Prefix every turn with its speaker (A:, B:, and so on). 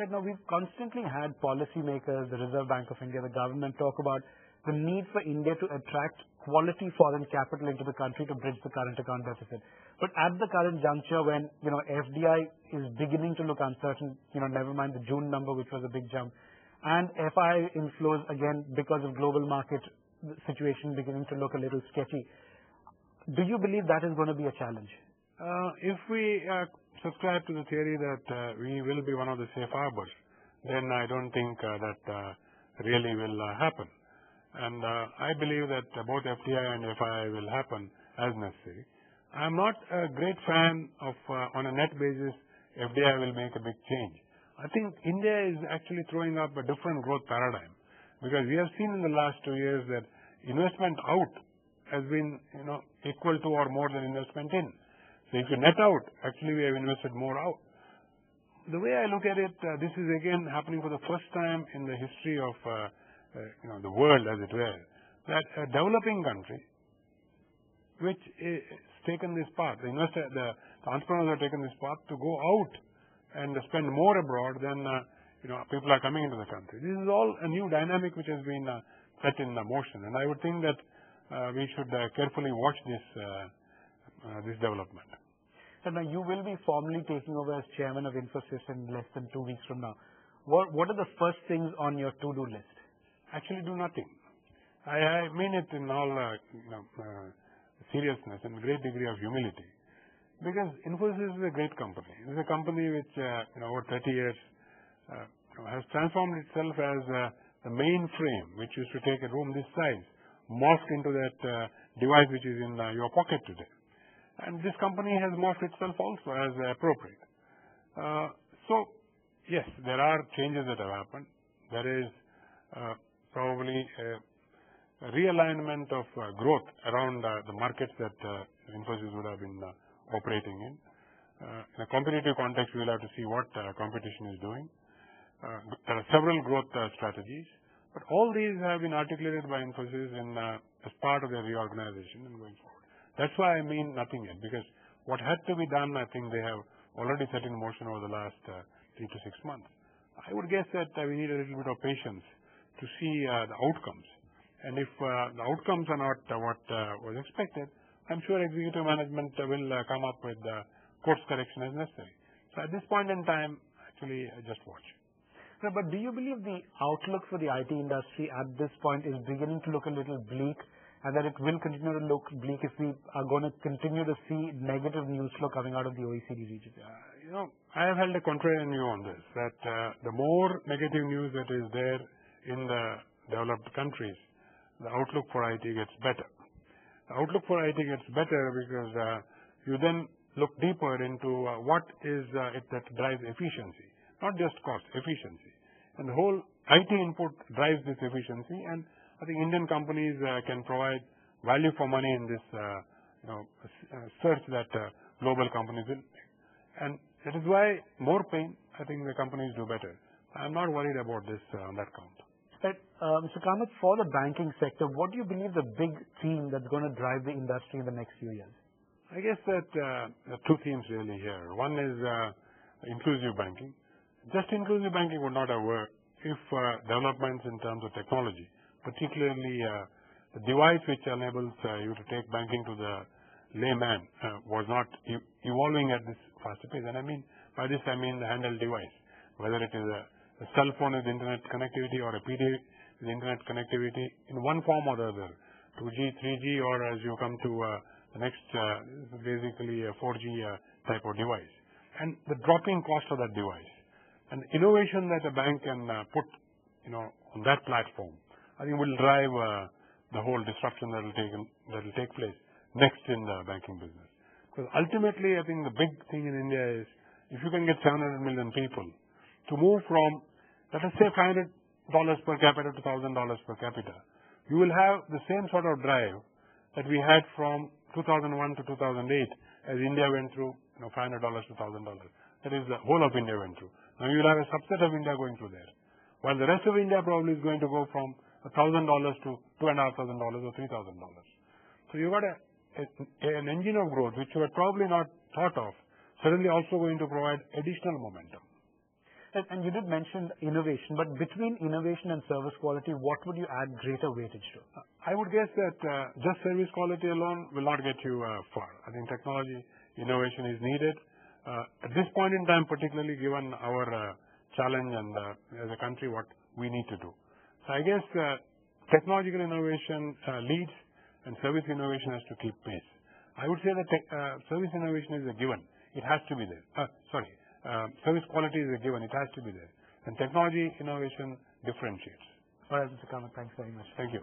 A: Right now, we've constantly had policymakers, the Reserve Bank of India, the government talk about the need for India to attract quality foreign capital into the country to bridge the current account deficit. But at the current juncture, when FDI is beginning to look uncertain, never mind the June number, which was a big jump, and FI inflows again because of global market situation beginning to look a little sketchy, do you believe that is going to be a challenge?
B: If we subscribe to the theory that we will be one of the safe harbors, then I don't think that really will happen. And I believe that both FDI and FI will happen as necessary. I'm not a great fan of, on a net basis, FDI will make a big change. I think India is actually throwing up a different growth paradigm, because we have seen in the last 2 years that investment out has been equal to or more than investment in. So if you net out, actually we have invested more out. The way I look at it, this is again happening for the first time in the history of the world, as it were, that a developing country, which is taken this path, the entrepreneurs have taken this path to go out and spend more abroad than people are coming into the country. This is all a new dynamic which has been set in motion, and I would think that we should carefully watch this development.
A: And now you will be formally taking over as chairman of Infosys in less than 2 weeks from now. What are the first things on your to-do list?
B: Actually, do nothing. I mean it in all seriousness and great degree of humility, because Infosys is a great company. It is a company which over 30 years has transformed itself as the mainframe, which used to take a room this size, morphed into that device which is in your pocket today. And this company has morphed itself also as appropriate. So, yes, there are changes that have happened. There is probably a realignment of growth around the markets that Infosys would have been operating in. In a competitive context, we will have to see what competition is doing. There are several growth strategies, but all these have been articulated by Infosys as part of their reorganization and going forward. That's why I mean nothing yet, because what had to be done, I think they have already set in motion over the last 3 to 6 months. I would guess that we need a little bit of patience to see the outcomes. And if the outcomes are not what was expected, I'm sure executive management will come up with course correction as necessary. So at this point in time, actually, just watch.
A: No, but do you believe the outlook for the IT industry at this point is beginning to look a little bleak, and that it will continue to look bleak if we are going to continue to see negative news flow coming out of the OECD region?
B: I have held a contrarian view on this, that the more negative news that is there in the developed countries, the outlook for IT gets better. The outlook for IT gets better because you then look deeper into what is it that drives efficiency, not just cost, efficiency. And the whole IT input drives this efficiency, and I think Indian companies can provide value for money in this search that global companies will make. And that is why more pain, I think the companies do better. I'm not worried about this on that count.
A: Right. Mr. Kamath, for the banking sector, what do you believe the big theme that's going to drive the industry in the next few years?
B: I guess that there are two themes really here. One is inclusive banking. Just inclusive banking would not have worked if developments in terms of technology, particularly the device which enables you to take banking to the layman, was not evolving at this faster pace. And by this I mean the handheld device, whether it is a cell phone with internet connectivity or a PD with internet connectivity in one form or the other, 2G, 3G, or as you come to the next, basically a 4G type of device. And the dropping cost of that device and innovation that a bank can put on that platform, I think will drive the whole disruption that will take place next in the banking business. Because ultimately, I think the big thing in India is if you can get 700 million people to move from, let us say, $500 per capita to $1,000 per capita, you will have the same sort of drive that we had from 2001 to 2008 as India went through $500 to $1,000. That is the whole of India went through. Now you will have a subset of India going through there, while the rest of India probably is going to go from $1,000 to $2,500 or $3,000. So you got an engine of growth which you had probably not thought of, suddenly also going to provide additional momentum.
A: And you did mention innovation, but between innovation and service quality, what would you add greater weightage to?
B: I would guess that just service quality alone will not get you far. I think technology innovation is needed. At this point in time, particularly given our challenge and as a country what we need to do. So I guess technological innovation leads and service innovation has to keep pace. I would say that service innovation is a given. It has to be there. Service quality is a given. It has to be there. And technology innovation differentiates.
A: All right, Mr. Kamath, thanks very much.
B: Thank you.